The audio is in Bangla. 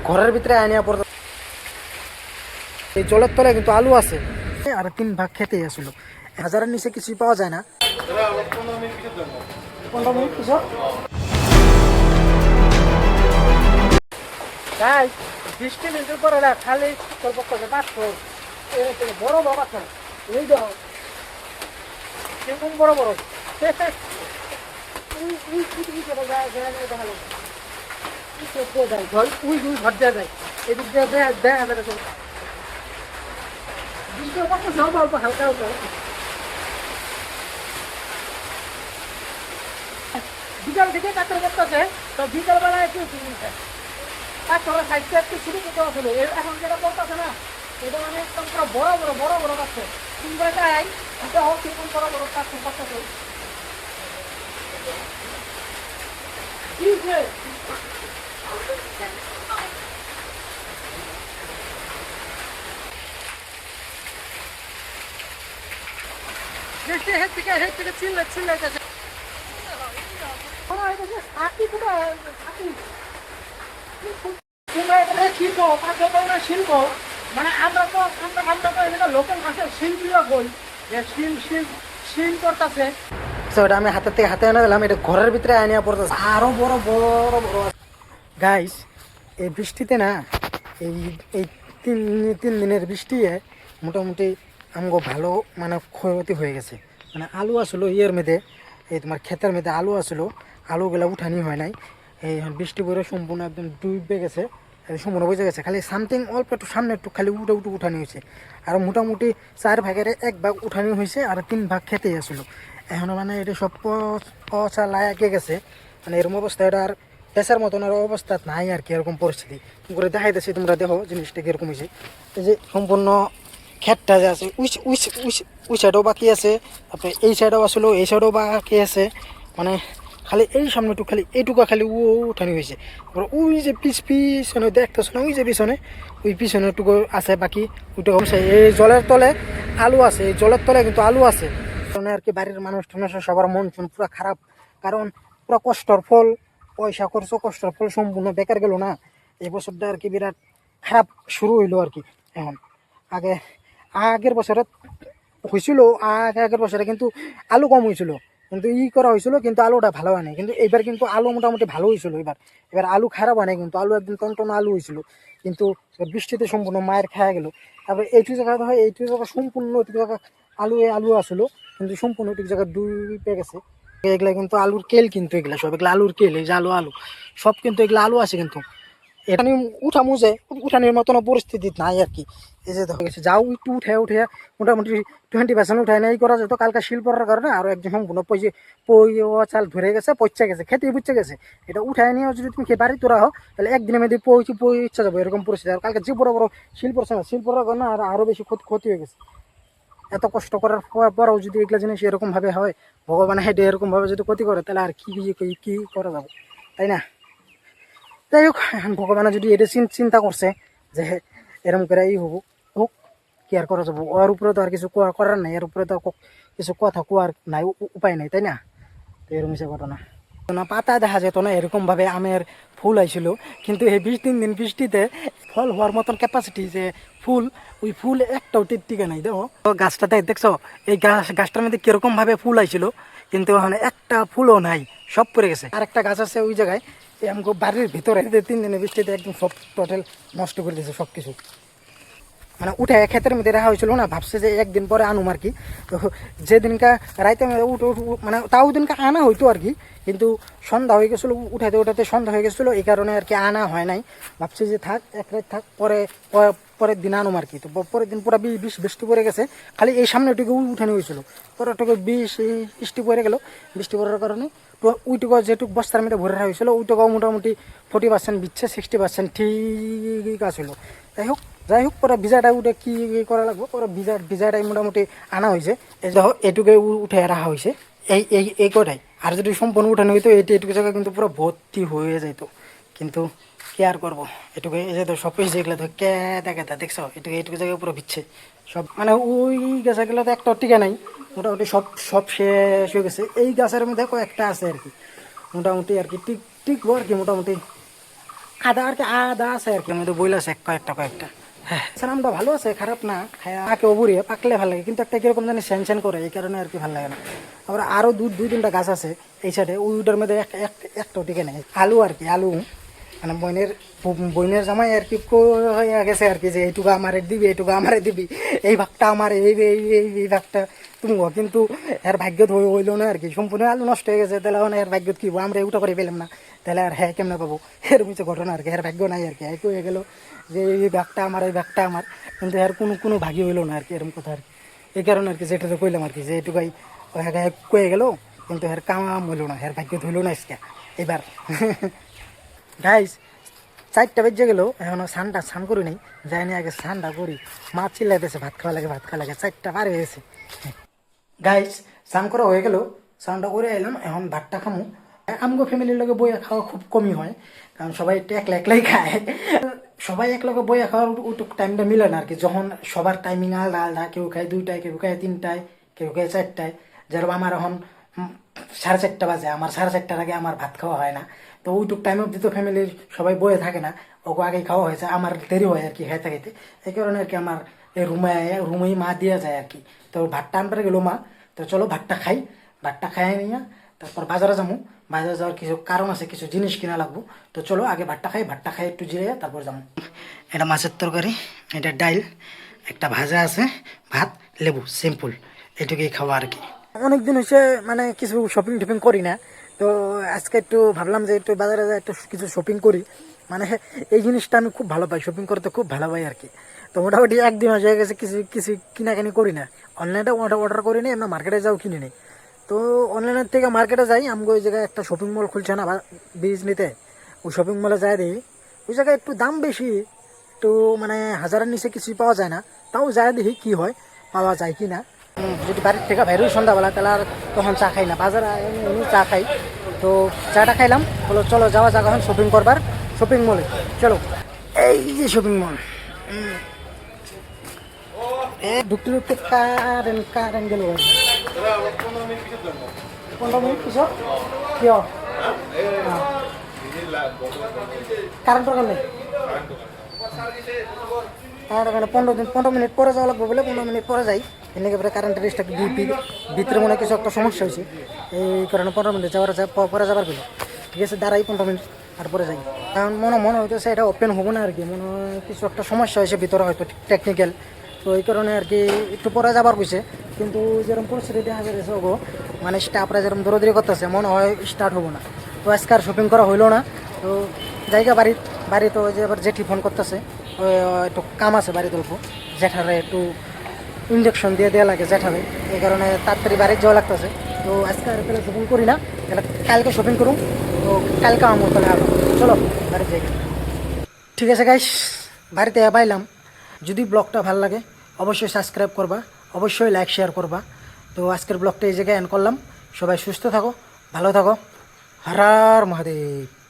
ঘরের ভিতরে আনিয়া পড়তে এই জলের তলায় কিন্তু আলু আছে আর 3 ভাগ খেতেই আসলো। 1000-এর নিচে কিছুই পাওয়া যায় না। 15 মিনিট পিছর তাই বৃষ্টি মিনিটের পরে খালি গল্প করছে পাঁচশো বড় বড় পাথর এই দেখো কেমন বড় বড় ঘর দেওয়া যায় এদিক দিয়ে দেখা যায় অল্প হালকা হালকা বিকাল থেকে কাতর করতেছে তো বিকালবেলায় একটু কাতর সাইডটা একটু শুরু করতে আসলে এখন যেটা করতেছে না এটা মানে একদম পুরো বড় বড় কাছে তিন করে যাই এটা হোক কিরকম বড় বড় কাজ করতেছে চিল্লাইতেছে শিল্প মানে আমরা তো লোকাল ভাষায় শিল্পীরা বই যে শিল করতেছে ওটা আমি হাতের থেকে হাতে এনে দিলাম। এটা ঘরের ভিতরে আনিয়া পড়তেছে আরো বড় বড় বড় গাইস। এই বৃষ্টিতে না এই এই তিন দিনের বৃষ্টি মোটামুটি আমগো ভালো মানে ক্ষয়ক্ষতি হয়ে গেছে। মানে আলু আসলো ইয়ের মধ্যে এই তোমার ক্ষেতের মধ্যে আলু আসলো, আলুগুলা উঠানি হয় নাই। এই বৃষ্টি পরে সম্পূর্ণ একদম ডুবে গেছে, সম্পূর্ণ বুঝে গেছে। খালি সামথিং অল্প একটু সামনে একটু খালি উঠানি হয়েছে। আর মোটামুটি 4 ভাগের 1 ভাগ উঠানি হয়েছে আর 3 ভাগ খেতেই আসলো। এখন মানে এটা সব পচা লায়াকে গেছে। মানে এরকম অবস্থা এটা আর পেশার মতন আর অবস্থা নাই আর কি। এরকম পরিস্থিতি করে দেখাইতেছি, তোমরা দেখো জিনিসটা কীরকম হয়েছে। এই যে সম্পূর্ণ ক্ষেতটা যে আছে ওই সাইডেও বাকি আছে, তারপরে এই সাইডেও আসলো, এই সাইডেও বাকি আছে। মানে খালি এই সামনে একটু খালি এইটুকু খালি উঠানি হয়েছে। ওই যে পিছনে দেখতেছ না, ওই যে পিছনে ওই পিছনে একটুকু আছে বাকি ওইটা কমছে। এই জলের তলে আলু আছে, এই জলের তলে কিন্তু আলু আছে। আর কি বাড়ির মানুষ সবার মন পুরো খারাপ, কারণ পুরো কষ্টর ফল, পয়সা খরচ কষ্টর ফল সম্পূর্ণ বেকার গেল না। এই বছরটা আর কি বিরাট খারাপ শুরু হইলো আর কি। এখন আগের বছরে হয়েছিল, আগের বছরে কিন্তু আলু কম হয়েছিল, কিন্তু করা হয়েছিল, কিন্তু আলুটা ভালো হয় নাই। কিন্তু এবার কিন্তু আলু মোটামুটি ভালো হয়েছিল। এবার আলু খারাপ হয় নাই, কিন্তু আলু একদম টনটন আলু হয়েছিল। কিন্তু বৃষ্টিতে সম্পূর্ণ মায়ের খাওয়া গেল। তারপরে এইটু জায়গা হয়, এইটু জায়গা সম্পূর্ণ এইটু জায়গা আলু আসলো, কিন্তু সম্পূর্ণ এইটুকু জায়গা ডুবে গেছে। এগুলা কিন্তু আলুর কেল, কিন্তু এগুলা সব এগুলো আলুর কেল। এই যে আলু সব কিন্তু এগুলো আলু আছে, কিন্তু এটা উঠানোর মতন পরিস্থিতি নাই আর কি। এই যে দেখা গেছে যাও একটু উঠে মোটামুটি 20% উঠায় নাই করা যেত। কালকা শিল্পর কারণে আরো একজন সম্পূর্ণ চাল ধরে গেছে, পচে গেছে, খেতে বুঝছে গেছে। এটা উঠায় নিয়ে যদি তুমি বাড়ি তোরা হও তাহলে একদিনের মধ্যে পইচা যাবো, এরকম পরিস্থিতি। আর কালকে যে বড় বড় শিল্পর কারণে আরো বেশি ক্ষতি হয়ে গেছে। এত কষ্ট করার পরেও যদি এগুলো জিনিস এরকম ভাবে হয়, ভগবান হেঁটে এরকম ভাবে যদি ক্ষতি করে, তাহলে আর কি করা যাবে, তাই না? যাই হোক, এখন ভগবানে যদি এটা চিন্তা করছে যে এরকম করে হোক, কি আর করা যাবো। ওর উপরে তো আর কিছু করার নাই, এর উপরে তো কিছু কথা কোয়ার নাই, উপায় নাই, তাই না? তো এরকম হিসেবে ঘটনা না, পাতা দেখা যেত না এরকম ভাবে আমের ফুল আইছিল। কিন্তু এই 20-3 দিন বৃষ্টিতে ফল হওয়ার মতন ক্যাপাসিটি যে ওই ফুল একটাও টিকে নাই। দেখো গাছটাতে দেখছো, এই গাছটার মধ্যে কিরকম ভাবে ফুল আইছিল, কিন্তু ওখানে একটা ফুলও নাই, সব পড়ে গেছে। আর একটা গাছ আছে ওই জায়গায়, আমাকে বাড়ির ভিতরে 3 দিনের বৃষ্টিতে একদম সব টোটাল নষ্ট করে দিয়েছে সব কিছু। মানে উঠে ক্ষেতের মধ্যে রাখা হয়েছিল না, ভাবছে যে একদিন পরে আনুম আর কি। তো যেদিনকা রাইতে মানে তাও দিনকা আনা হইতো আর কি, কিন্তু সন্ধ্যা হয়ে গেছিলো, উঠাতে সন্ধ্যা হয়ে গেছিলো, এই কারণে আর কি আনা হয় নাই। ভাবছি যে থাক এক রাত থাক, পরের দিন আনুম আর কি। তো পরের দিন পুরো বৃষ্টি পড়ে গেছে, খালি এই সামনেটুকু উঠানো হয়েছিল, পরেরটুকু বৃষ্টি পড়ে গেল। বৃষ্টি পড়ার কারণে ওইটুকু যেটুকু বস্তার মধ্যে ভরে রাখা হয়েছিল ওইটুকু মোটামুটি 40% বিচ্ছে, 60% ঠিক আছিল। যাই হোক পরে ভিজাটা উঠে কি করা লাগবে, পরে ভিজাটাই মোটামুটি আনা হয়েছে। এই দেখো এটুকু উঠে রাখা হয়েছে, এই কটাই। আর যদি সম্পূর্ণ উঠানো হইতো এইটুকু জায়গা কিন্তু পুরো ভর্তি হয়ে যেত, কিন্তু কি আর করবো। এটুকু এই যে তো সব কিছু যেগুলো তো কেতা দেখছো, এইটুকু জায়গায় পুরো ভিচ্ছে সব। মানে ওই গাছগুলো তো একটা টিকা নাই, মোটামুটি সব শেষ হয়ে গেছে। এই গাছের মধ্যে কয়েকটা আছে আর কি, মোটামুটি আর কি টিকবো আর কি, মোটামুটি আদা আর কি আদা আছে আর কি আমাদের বইল আছে কয়েকটা হ্যাঁ সালামটা ভালো আছে খারাপ না খায় আঁকে অবুরিয়ে পাকলে ভালো লাগে কিন্তু একটা কিরকম জানি স্যান করে এই কারণে আর কি ভালো লাগে না আবার আরও দুই তিনটা গাছ আছে এই সাইডে ওইটার মধ্যে একটাও টিকে নেই আলু আর কি আলু মানে বইনের জামাই আর কি হয়ে গেছে আর কি যে এইটুকু আমারে দিবি এইটুকু আমারে দিবি এই ভাগটা আমার এই ভাগটা তুমি কিন্তু এর ভাগ্যত হইলো না আর কি সম্পূর্ণ আলু নষ্ট হয়ে গেছে তাহলে এর ভাগ্যত কি আমরা উঠা করে পেলাম না তাহলে আর হ্যাঁ কেমন পাবো এরকম কিছু ঘটনা আর কি এর ভাগ্য নাই আর কি এক হয়ে গেলো যে এই ভাগটা আমার এই ভাগটা আমার কিন্তু এর কোনো ভাগ্য হইলো না আর কি এরকম কথা আর কি এই কারণে আর কি যেটা তো কইলাম আর কি যে এইটুকাই কয়ে গেলো কিন্তু এর কাম হইলো না এর ভাগ্যত হইলো না আজকে এবার গাইস 4টা বেজে গেল এখনো স্নান করি নাই যাইনি আগে স্নানটা করি মা চিল্লাইতেছে ভাত খাওয়া লাগে 4টা পার হয়ে গেছে গাইস স্নান করা হয়ে গেল স্নানটা করে এলাম এখন ভাতটা খামো আমগো ফ্যামিলির লগে বইয়া খাওয়া খুব কমই হয় কারণ সবাই একটু একলাই খায় সবাই এক লগে বইয়া খাওয়ার ওটুক টাইমটা মিলে না আর কি যখন সবার টাইমিং আলাদা আলাদা কেউ খায় 2টায় কেউ খায় 3টায় কেউ খায় 4টায় যেরকম আমার এখন 4:30 বাজে আমার 4:30টার আগে আমার ভাত খাওয়া হয় না তো ওইটুক টাইম অব্দি তো ফ্যামিলির সবাই বয়ে থাকে না ওকে আগেই খাওয়া হয়েছে আমার দেরি হয় আর কি খাইতে খাইতে এই কারণে আর কি আমার এই রুমেই মা দিয়ে যায় আর কি তো ভাতটা আনতে গেলো মা তো চলো ভাতটা খাই নিয়ে তারপর বাজারে যাবো বাজারে যাওয়ার কিছু কারণ আছে কিছু জিনিস কিনা লাগবো তো চলো আগে ভাতটা খাই একটু জিরে তারপর যাবো এটা মাছের তরকারি এটা ডাইল একটা ভাজা আছে ভাত লেবু সিম্পল এটুকুই খাওয়া আর কি অনেকদিন হয়েছে মানে কিছু শপিং করি না তো আজকে একটু ভাবলাম যে একটু বাজারে একটু কিছু শপিং করি মানে এই জিনিসটা আমি খুব ভালো পাই শপিং করতে খুব ভালো পাই আর কি তো মোটামুটি একদিন হয়ে গেছে কিছু কিনাকানি করি না অনলাইনে অর্ডার করি নি আমরা মার্কেটে যাও কিনে নিই তো অনলাইনের থেকে মার্কেটে যাই আমাকে ওই জায়গায় একটা শপিং মল খুলছে না বীজ নিতে ওই শপিং মলে যাই দিই ওই জায়গায় একটু দাম বেশি একটু মানে 1000-এর নিচে কিছুই পাওয়া যায় না তাও যাই দেখি কি হয় পাওয়া যায় কি না যদি বাড়ির থেকে বাইরেও সন্ধ্যাবেলা তাহলে আর তখন চা খাই না বাজারে এমনি চা খাই তো চাটা খাইলাম বলো চলো যাওয়া যাক এখন শপিং করবার শপিং মলে চলো এই যে শপিং মল ঢুকতে কারেন্ট গেল 15 মিনিট পিছত কিয় কারেন্ট নেই কারণ 15 মিনিট পরে যাওয়া লাগবে বলে 15 মিনিট পরে যাই এনেকে পরে কারেন্টের রিস্টা ভিতরে মনে কিছু একটা সমস্যা হয়েছে এই কারণে 15 মিনিট পরে যাবার গেল ঠিক আছে দাঁড়াই 15 মিনিট আর পরে যাই কারণ মনে হইতেছে এটা ওপেন হবো না আর কি মনে হয় কিছু একটা সমস্যা হয়েছে ভিতরে হয়তো টেকনিক্যাল তো এই কারণে আর কি একটু পরে যাবার কইছে কিন্তু যেরকম পরিস্থিতি দেখা যাচ্ছে ওগো মানে স্টাফরা যেরকম দৌড়াদৌড়ি করতেছে মনে হয় স্টার্ট হবো না তো আজকে আর শপিং করা হইলো না তো জায়গা বাড়ি তো যে আবার জেঠি ফোন করতেছে একটু কাম আছে বাড়ি তুলবো জেঠারে একটু ইঞ্জেকশন দিয়ে দেওয়া লাগে জেঠারে এই কারণে তাড়াতাড়ি বাড়ি যাওয়া লাগতেছে তো আজকে আর তাহলে শপিং করি না তাহলে কালকে শপিং করুন তো কালকে আমার তাহলে আবার চলো বাড়ির যাই ঠিক আছে গাইস বাড়িতে পাইলাম যদি ব্লগটা ভালো লাগে অবশ্যই সাবস্ক্রাইব করবা অবশ্যই লাইক শেয়ার করবা তো আজকের ব্লগটা এই জায়গায় এন্ড করলাম সবাই সুস্থ থাকো ভালো থাকো হর হর মহাদেব।